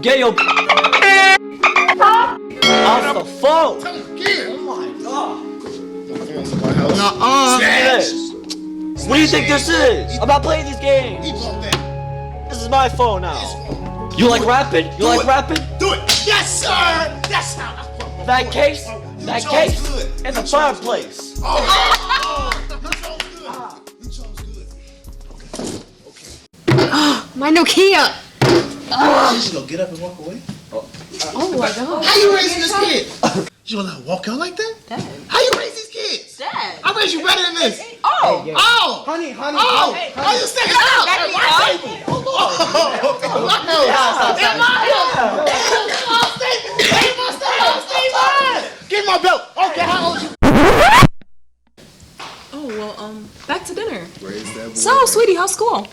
Get your off the phone. Tell him again. Oh my god. Snatch. What do you think this is? I'm not playing these games. He blocked that. This is my phone now. You like rapping? You like rapping? Do it. Yes, sir. That's how. That case in the fireplace. Oh, you chose good. Okay. My Nokia. She's gonna get up and walk away. Oh my god. How you raising this kid? You gonna let her walk out like that? Dad. How you raise these kids? Dad. I raised you better than this. Oh. Oh. Honey. Oh. Oh, you sticking out at my table. Oh, my house. Get my belt. Okay, how old you? Oh, well, back to dinner. Raise that boy. So, sweetie, how's school?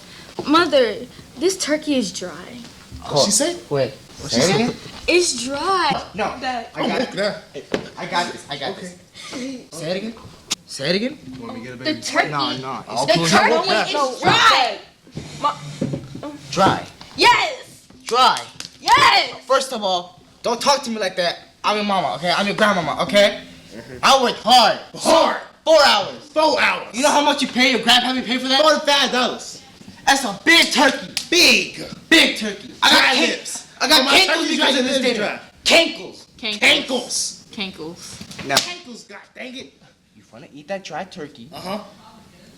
Mother, this turkey is dry. What she say? Wait. What she say? It's dry. No. That. I got it. Yeah. I got this. Okay. Say it again. Say it again. Want me to get a The baby? turkey. No. The turkey is dry. Dry. Yes. Dry. Yes. First of all, don't talk to me like that. I'm your mama, okay? I'm your grandmama, okay? I work hard. Hard. 4 hours. 4 hours. You know how much you pay? Your grandpa me pay for that? $45. That's a big turkey. Big turkey. I got Dry cake- lips. I got My cankles turkey's because of this dry. dinner. Cankles. Ankles. Cankles. Now, Ankles, god dang it. you wanna eat that dry turkey? Uh-huh.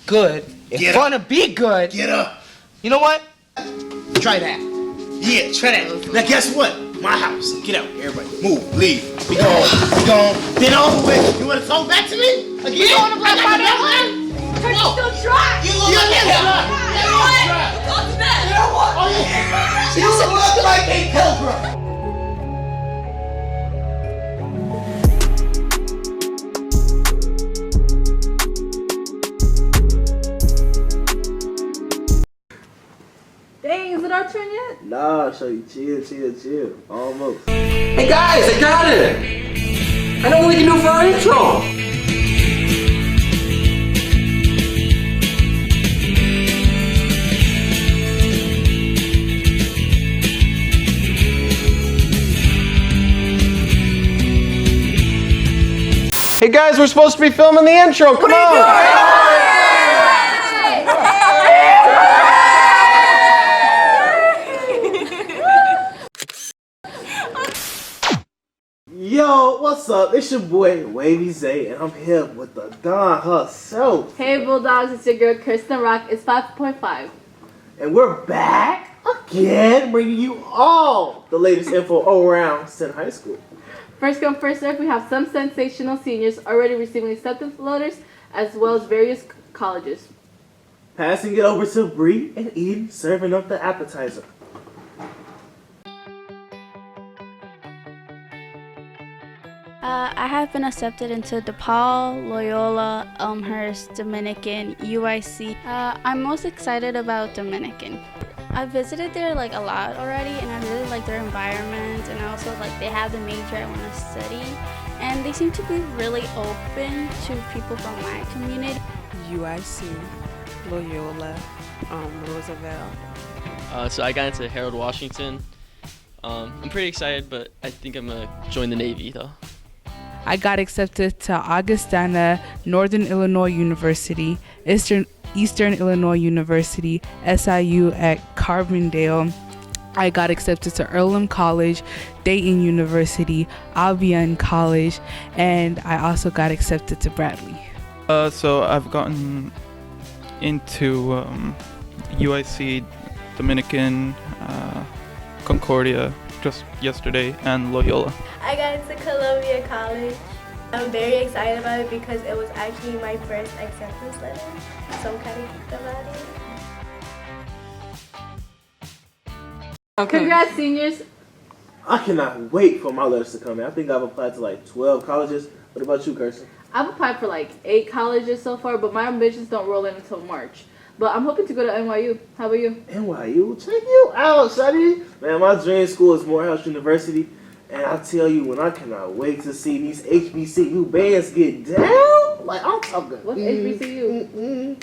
Good. If you Get up. wanna be good, Get up. you know what? Try that. Yeah, try that. Now guess what? My house. Get out. Everybody. Move. Leave. Be gone. Get over with. You wanna talk back to me? Again? You wanna play my man? Turkey's still dry. You look like You know what? Go to bed. You know what? Oh, yeah. You look like a pilgrim. Dang, is it our turn yet? Nah, show you chill. Almost. Hey guys, I got it. I know what we can do for our intro. Hey guys, we're supposed to be filming the intro. Come on. Yo, what's up? It's your boy Wavy Zay, and I'm here with the Don herself. Hey Bulldogs, it's your girl Kristen Rock. It's 5.5. And we're back again, bringing you all the latest info around Senn High School. First come, first serve, we have some sensational seniors already receiving acceptance letters, as well as various colleges. Passing it over to Bree and Eden, serving up the appetizer. I have been accepted into DePaul, Loyola, Elmhurst, Dominican, UIC. I'm most excited about Dominican. I've visited there like a lot already, and I really like their environment, and I also like they have the major I want to study, and they seem to be really open to people from my community. UIC, Loyola, Roosevelt. So I got into Harold Washington. I'm pretty excited, but I think I'm gonna join the Navy though. I got accepted to Augustana, Northern Illinois University, Eastern Illinois University, SIU at Carbondale. I got accepted to Earlham College, Dayton University, Albion College, and I also got accepted to Bradley. So I've gotten into UIC, Dominican, Concordia just yesterday, and Loyola. I got into Columbia College. I'm very excited about it because it was actually my first acceptance letter, so I'm kind of geeked about it. Okay. Congrats, seniors. I cannot wait for my letters to come in. I think I've applied to like 12 colleges. What about you, Kirsten? I've applied for like 8 colleges so far, but my admissions don't roll in until March. But I'm hoping to go to NYU. How about you? NYU? Check you out, Shadi. Man, my dream school is Morehouse University. And I tell you, when I cannot wait to see these HBCU bands get down. Like, I'm talking. What's HBCU?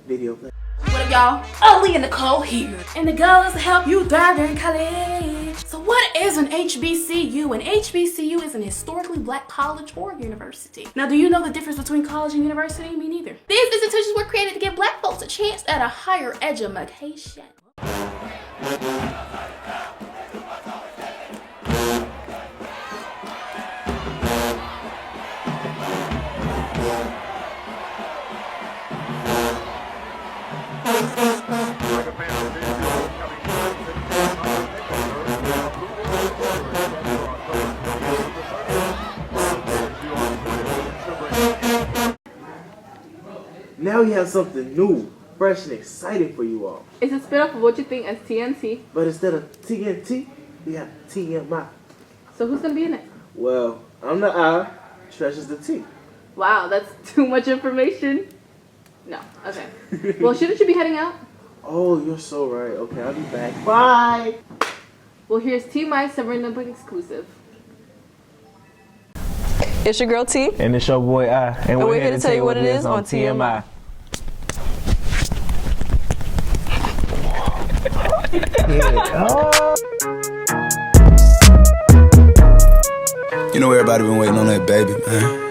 Video play. What up, y'all? Ollie and Nicole here. And the goal is to help you thrive in college. So What is an HBCU? An HBCU is an historically black college or university. Now, do you know the difference between college and university? Me neither. These institutions were created to give black folks a chance at a higher education. Now we have something new, fresh, and exciting for you all. It's a spin-off of What You Think as TNT. But instead of TNT, we have TMI. So who's gonna be in it? Well, I'm the I, Tresh is the T. Wow, that's too much information. No, okay. Well, shouldn't you be heading out? Oh, you're so right. Okay, I'll be back. Bye! Well, here's TMI Submarine Olympic exclusive. It's your girl T. And it's your boy I. And we're here to tell you what it is on TMI. You know everybody been waiting on that baby, man.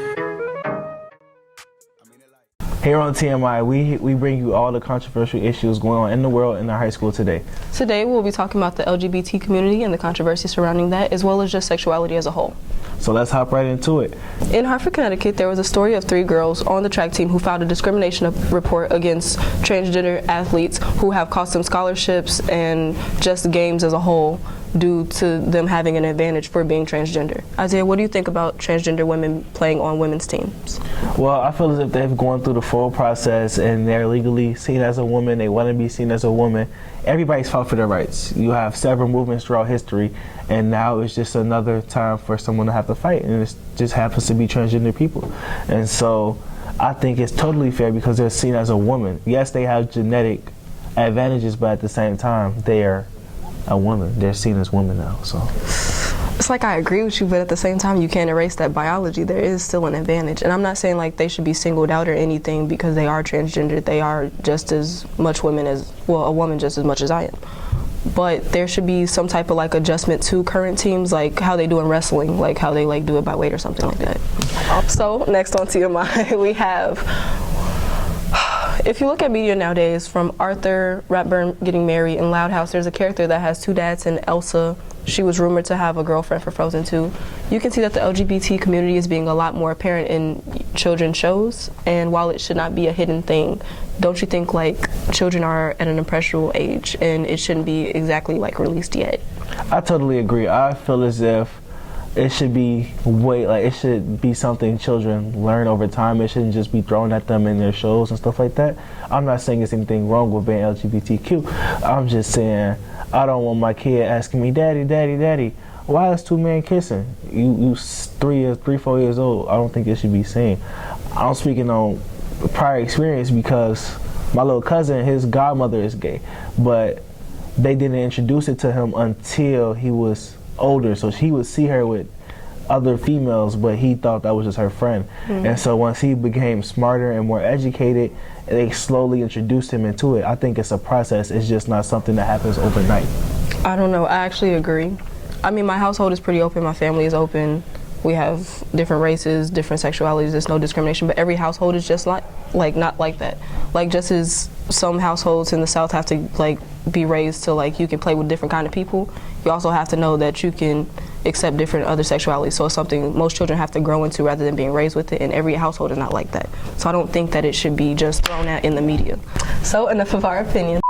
Here on TMI, we bring you all the controversial issues going on in the world in our high school today. Today we'll be talking about the LGBT community and the controversy surrounding that, as well as just sexuality as a whole. So let's hop right into it. In Hartford, Connecticut, there was a story of 3 girls on the track team who filed a discrimination report against transgender athletes who have cost them scholarships and just games as a whole due to them having an advantage for being transgender. Isaiah, what do you think about transgender women playing on women's teams? Well, I feel as if they've gone through the full process and they're legally seen as a woman, they want to be seen as a woman. Everybody's fought for their rights. You have several movements throughout history, and now it's just another time for someone to have to fight, and it just happens to be transgender people. And so I think it's totally fair because they're seen as a woman. Yes, they have genetic advantages, but at the same time, they are a woman. They're seen as women now. So it's like I agree with you, but at the same time, you can't erase that biology. There is still an advantage. And I'm not saying like they should be singled out or anything because they are transgender. They are just as much women as, well, a woman just as much as I am. But there should be some type of like adjustment to current teams, like how they do in wrestling, like how they like do it by weight or something like that. So next on TMI, we have, if you look at media nowadays, from Arthur Ratburn getting married in Loud House, there's a character that has 2 dads, and Elsa, she was rumored to have a girlfriend for Frozen 2. You can see that the LGBT community is being a lot more apparent in children's shows, and while it should not be a hidden thing, don't you think like children are at an impressionable age and it shouldn't be exactly like released yet? I totally agree. I feel as if it should be it should be something children learn over time. It shouldn't just be thrown at them in their shows and stuff like that. I'm not saying there's anything wrong with being LGBTQ. I'm just saying I don't want my kid asking me, "Daddy, daddy, daddy, why is 2 men kissing?" You 4 years old. I don't think it should be seen. I'm speaking on prior experience because my little cousin, his godmother is gay, but they didn't introduce it to him until he was older, so he would see her with other females, but he thought that was just her friend. And so once he became smarter and more educated, they slowly introduced him into it. I think it's a process. It's just not something that happens overnight. I don't know. I actually agree. I mean, my household is pretty open. My family is open. We have different races, different sexualities. There's no discrimination, but every household is just not like that. Like just as some households in the South have to like be raised to like you can play with different kind of people, you also have to know that you can accept different other sexualities. So it's something most children have to grow into rather than being raised with it, and every household is not like that. So I don't think that it should be just thrown out in the media. So enough of our opinion.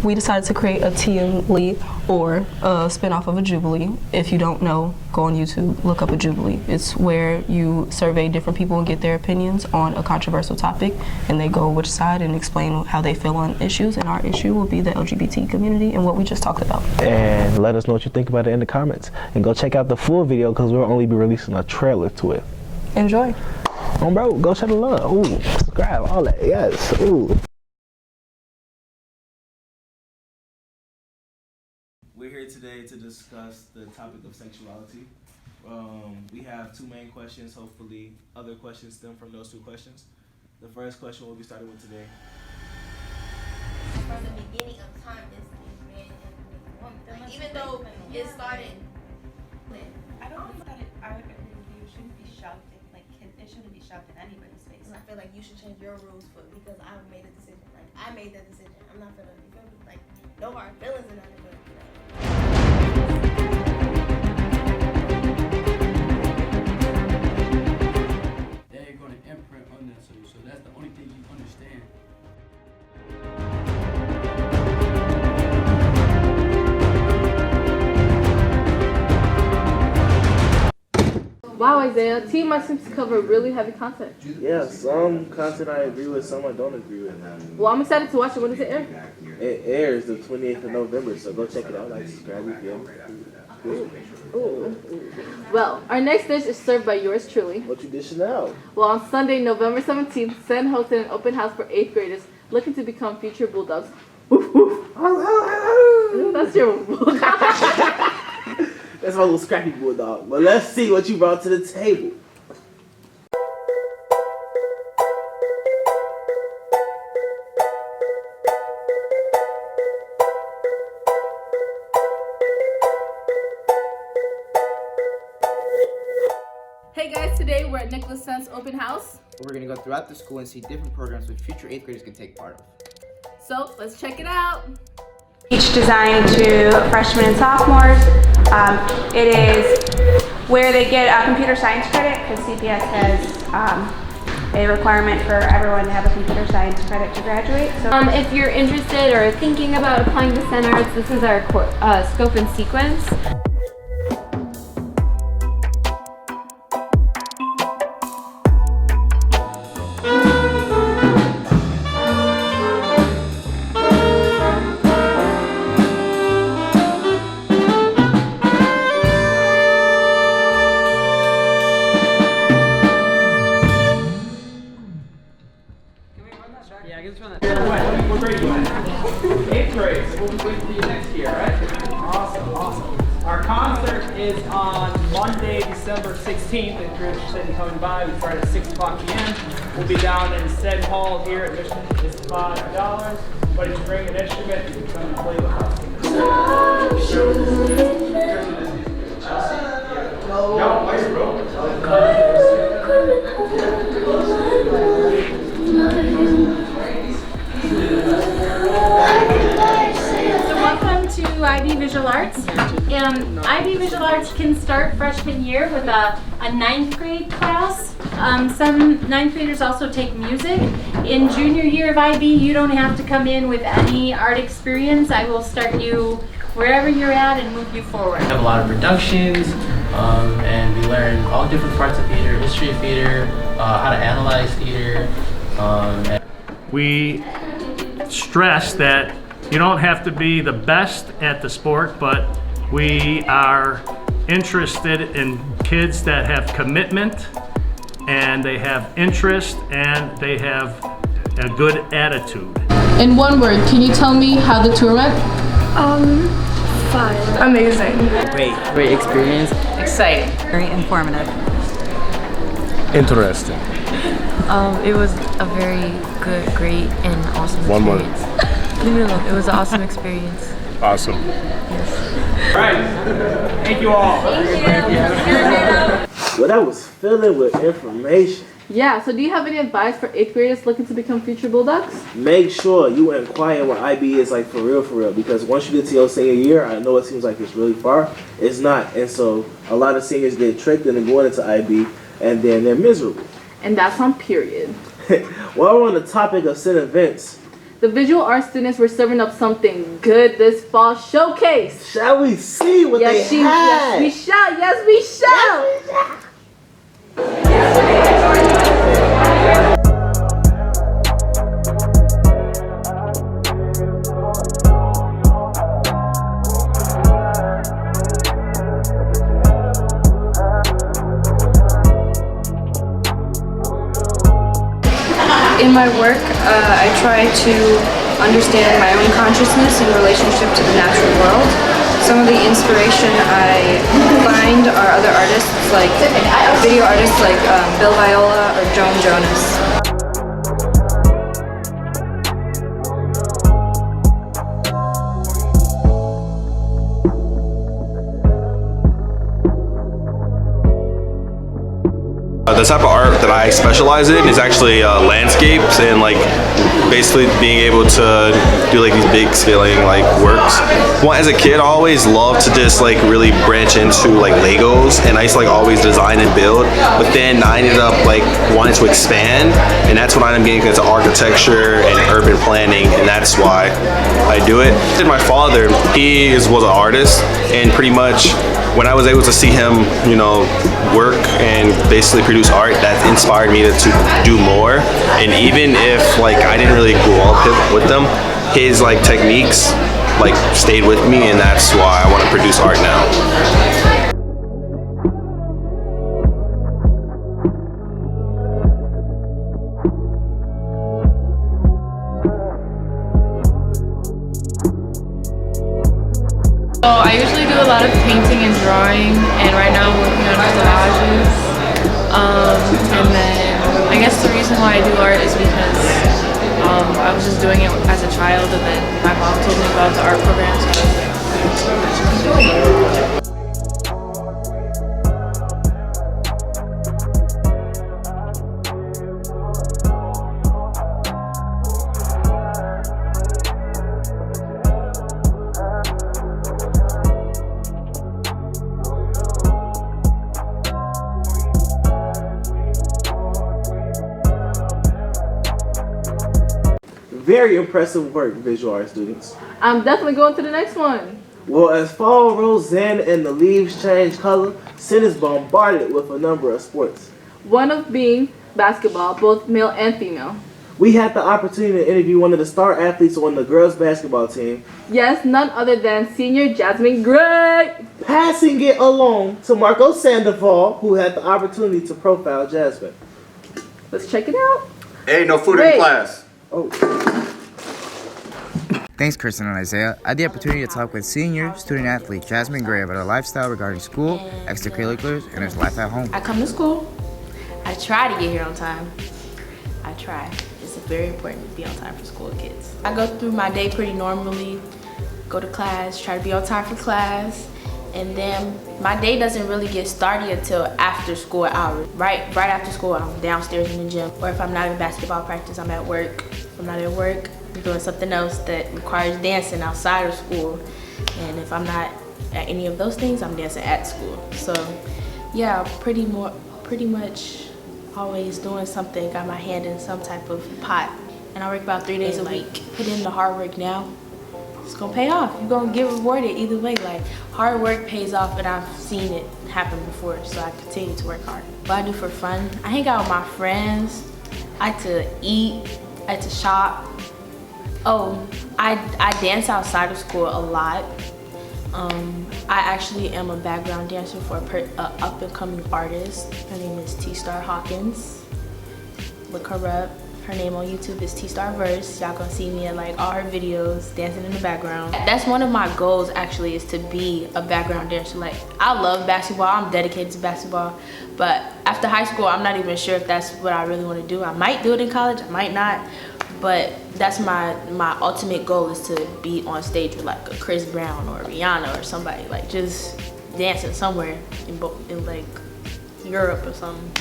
We decided to create a TMLE, or a spinoff of a Jubilee. If you don't know, go on YouTube, look up a Jubilee. It's where you survey different people and get their opinions on a controversial topic, and they go which side and explain how they feel on issues, and our issue will be the LGBT community and what we just talked about. And let us know what you think about it in the comments. And go check out the full video because we'll only be releasing a trailer to it. Enjoy. Oh, bro, go show the love. Ooh, subscribe, all that, yes, ooh. We're here today to discuss the topic of sexuality. We have 2 main questions. Hopefully other questions stem from those 2 questions. The first question we'll be starting with today. from the beginning of time, it's man and woman. Like, even though it started. I don't think that I would agree with you. It shouldn't be shoved in, like, it shouldn't be shoved in anybody's face. I feel like you should change your rules because I made a decision. Like, I made that decision. I'm not gonna, you feel me? Like, no hard feelings or nothing, but, you know. They're going to imprint on that, so that's the only thing you understand. Wow, Isaiah, TMI seems to cover really heavy content. Yeah, some content I agree with, some I don't agree with. Well, I'm excited to watch it. When does it air? It airs the 28th of November, so go check it out. Like, subscribe if you Ooh. Well, our next dish is served by yours truly. What you dishing out? Well, on Sunday, November 17th, Senn hosted an open house for 8th graders looking to become future Bulldogs. Woof, woof. That's your That's my little scrappy bulldog. But let's see what you brought to the table. Hey guys, today we're at Nicholas Senn's open house. We're gonna go throughout the school and see different programs which future 8th graders can take part of. So let's check it out. Each designed to freshmen and sophomores. It is where they get a computer science credit because CPS has a requirement for everyone to have a computer science credit to graduate. So, if you're interested or thinking about applying to Senn Arts, this is our scope and sequence. What grade are you in? 8th grade, so we'll be waiting for you next year, right? Awesome. Our concert is on Monday, December 16th. If you're interested in coming by, we start at 6 o'clock p.m. We'll be down in Senn Hall here. Admission is $5. But if you bring an instrument, you can come and play with us. Welcome to IB Visual Arts. IB Visual Arts can start freshman year with a 9th grade class. Some 9th graders also take music. In junior year of IB, you don't have to come in with any art experience. I will start you wherever you're at and move you forward. We have a lot of productions, and we learn all different parts of theater, history of theater, how to analyze theater. We stress that you don't have to be the best at the sport, but we are interested in kids that have commitment and they have interest and they have a good attitude. In one word, can you tell me how the tour went? Fun. Amazing. Great experience. Exciting. Very informative. Interesting. It was a very good, great, and awesome One word. experience. Leave me alone. It was an awesome experience. Awesome. All right. Thank you all. Well, that was filling with information. Yeah, so do you have any advice for 8th graders looking to become future Bulldogs? Make sure you inquire what IB is like for real, because once you get to your senior year, I know it seems like it's really far. It's not, and so a lot of seniors get tricked into going into IB, and then they're miserable. And that's on period. While we're on the topic of Senn events, the visual arts students were serving up something good this fall showcase. Shall we see what they had? Yes, we shall. Yes, we shall. In my work, I try to understand my own consciousness in relationship to the natural world. Some of the inspiration I find are other artists, like video artists like Bill Viola or Joan Jonas. the type of art that I specialize in is actually landscapes and like basically being able to do like these big scaling like works. Well, as a kid, I always loved to just like really branch into like Legos, and I used to like always design and build. But then I ended up like wanting to expand, and that's when I ended up getting into architecture and urban planning, and that's why I do it. And my father, he was an artist, and pretty much when I was able to see him, you know, work and basically produce art, that inspired me to do more. And even if like I didn't really grow up with them, his like techniques like stayed with me, and that's why I want to produce art now. So I usually do a lot of painting and drawing, and right now I'm working on collages. And then I guess the reason why I do art is because I was just doing it as a child, and then my mom told me about the art program, so I was like, I should keep doing it. Very impressive work, visual art students. I'm definitely going to the next one. Well, as fall rolls in and the leaves change color, Senn is bombarded with a number of sports. One of being basketball, both male and female. We had the opportunity to interview one of the star athletes on the girls' basketball team. Yes, none other than senior Jasmine Gray. Passing it along to Marco Sandoval, who had the opportunity to profile Jasmine. Let's check it out. Hey, no food in class. Oh. Thanks, Kristen and Isaiah. I had the opportunity to talk with senior student athlete Jasmine Gray about her lifestyle regarding school, extracurriculars, and her life at home. I come to school. I try to get here on time. I try. It's very important to be on time for school kids. I go through my day pretty normally, go to class, try to be on time for class, and then my day doesn't really get started until after school hours. Right after school, I'm downstairs in the gym, or if I'm not in basketball practice, I'm at work. If I'm not at work, I'm doing something else that requires dancing outside of school, and if I'm not at any of those things, I'm dancing at school. So yeah, pretty much always doing something, got my hand in some type of pot. And I work about 3 days a week. Put in the hard work now, it's gonna pay off. You're gonna get rewarded either way. Like, hard work pays off, and I've seen it happen before, so I continue to work hard. What I do for fun, I hang out with my friends. I like to eat, I like to shop. Oh, I dance outside of school a lot. I actually am a background dancer for an up-and-coming artist. Her name is T-Star Hawkins. Look her up. Her name on YouTube is T-Star Verse. Y'all gonna see me in like all her videos, dancing in the background. That's one of my goals actually, is to be a background dancer. Like, I love basketball, I'm dedicated to basketball, but after high school, I'm not even sure if that's what I really wanna do. I might do it in college, I might not, but that's my ultimate goal, is to be on stage with like a Chris Brown or Rihanna or somebody, like just dancing somewhere in like Europe or something.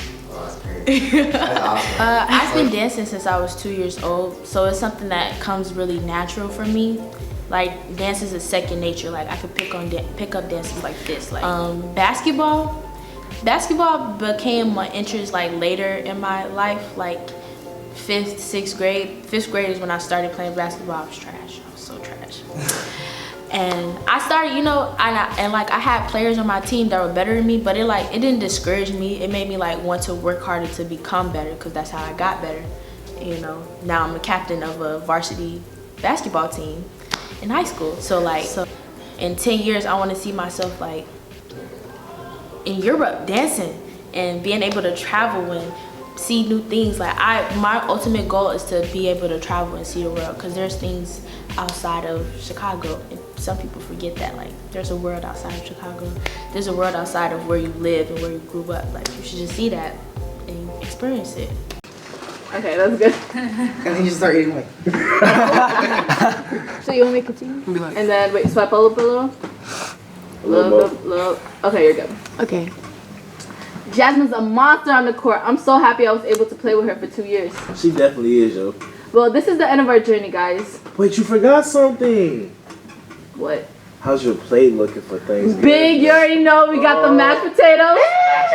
I've been dancing since I was 2 years old, so it's something that comes really natural for me. Like, dance is a second nature. Like, I could pick up dances like this. Like, basketball became my interest like later in my life, like 5th, 6th grade. 5th grade is when I started playing basketball. I was trash. I was so trash. And I started, you know, and like I had players on my team that were better than me, but it didn't discourage me. It made me like want to work harder to become better, because that's how I got better. You know, now I'm a captain of a varsity basketball team in high school. So in 10 years, I want to see myself like in Europe dancing and being able to travel and see new things. Like, my ultimate goal is to be able to travel and see the world, because there's things outside of Chicago, and some people forget that. Like, there's a world outside of Chicago. There's a world outside of where you live and where you grew up. Like, you should just see that and experience it. Okay, that's good. And then you just start eating like. So you want me to continue? And then wait, swipe up a little. Little. Okay, you're good. Okay. Jasmine's a monster on the court. I'm so happy I was able to play with her for 2 years. She definitely is, yo. Well, this is the end of our journey, guys. Wait, you forgot something. What? How's your plate looking for Thanksgiving? Big, you already know we got the mashed potatoes,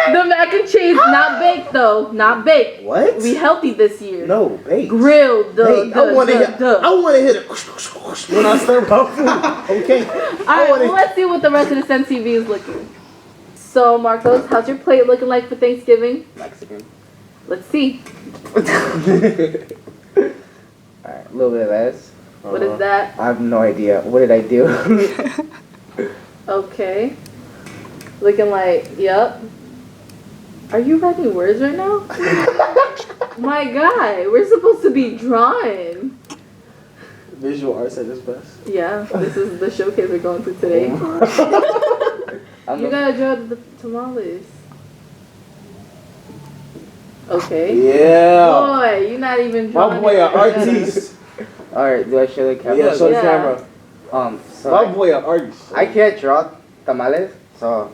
the mac and cheese, not baked though, not baked. What? We healthy this year. No, baked. Grilled. I want to hit it when I serve my food. Okay. All right, let's see what the rest of the Senn TV is looking. So, Marcos, how's your plate looking like for Thanksgiving? Mexican. Let's see. Alright, a little bit of lettuce. What is that? I have no idea. What did I do? Okay. Looking like, yep. Are you writing words right now? My guy, we're supposed to be drawing. Visual arts at its best. Yeah, this is the showcase we're going through today. You gotta draw the tamales. Okay. Yeah. Boy, you're not even drawing. My boy, an artiste. Alright, do I show the camera? Yeah, show the camera. So My boy, an artist. I can't draw tamales, so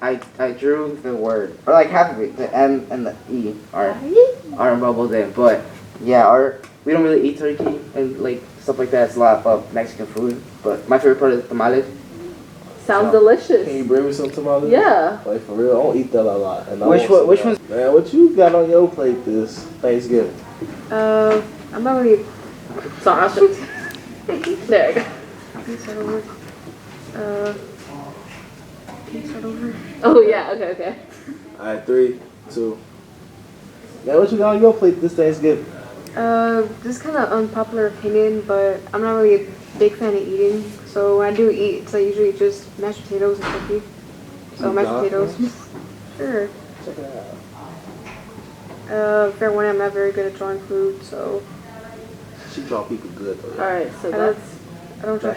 I drew the word, or like half of it. The M and the E are bubbled in, but yeah, we don't really eat turkey and like stuff like that. It's a lot of Mexican food, but my favorite part is tamales. Sounds delicious. Can you bring me some tamales? Yeah. Like for real, I don't eat that a lot. And Which one's? Man, what you got on your plate this Thanksgiving? I'm not really. Sorry. There we go. Can you start over? Can you start over? Oh yeah. Okay. Alright, 3, 2. Man, what you got on your plate this Thanksgiving? This is kind of unpopular opinion, but I'm not really a big fan of eating. So when I do eat, I usually just mashed potatoes and turkey. So mashed potatoes. Sure. Check it out. Fair warning, I'm not very good at drawing food, so. She draw people good though. Alright, so that's I don't draw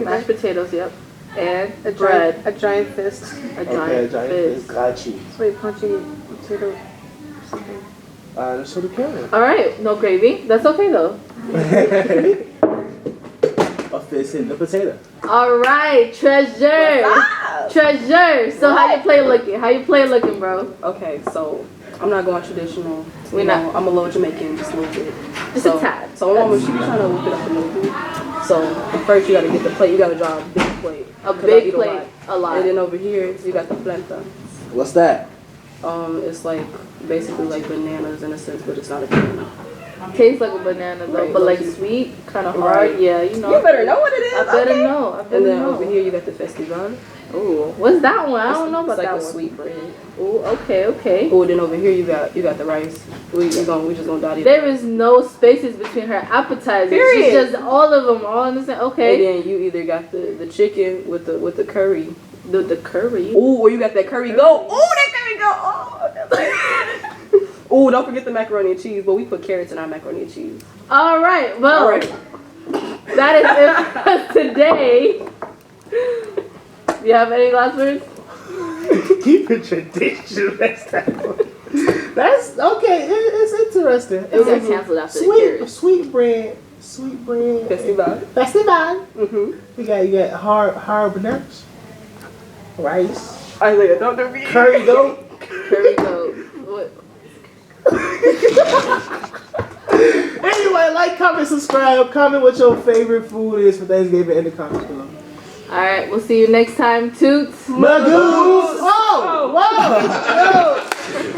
mashed potatoes. Yep. And a bread. A giant fist. A giant fist. Got you. So you punching potato or something. Let's show the camera. Alright, no gravy. That's okay though. A fist in the potato. Alright, treasure. Treasure. So how you play looking? How you play looking, bro? Okay, so I'm not going traditional. We're not. I'm a little Jamaican, just a little bit. Just a tad. So my mama, she be trying to whip it up a little bit. So first you gotta get the plate. You gotta draw a big plate. A big plate, a lot. And then over here you got the planta. What's that? It's like basically like bananas in a sense, but it's not a banana. Tastes like a banana though, Right, but like lucky. sweet, kind of hard. Right. Yeah, you know. You better know what it is. I better know. And then over here you got the festival. Ooh, what's that one? I don't know about it's like that a one. sweet bread. Ooh, okay. Oh, then over here you got the rice. We just gonna dot it. There is no spaces between her appetizers. Period. She's just all of them, all in the same. Okay. And then you either got the chicken with the curry. The curry. Ooh, or you got that curry goat. Ooh, that curry goat. Oh, ooh, don't forget the macaroni and cheese. But we put carrots in our macaroni and cheese. All right. Well, that is it for today. You have any last words? Keep it tradition next time. That's okay. It's interesting. It will get canceled after the carrots. Sweet bread. Festival. Mm-hmm. You got hard bananas, rice. Isaiah, don't do me. Curry goat. Curry goat. What? Anyway, like, comment, subscribe. Comment what your favorite food is for Thanksgiving in the comments below. All right, we'll see you next time. Toots. Magoos. Oh, whoa.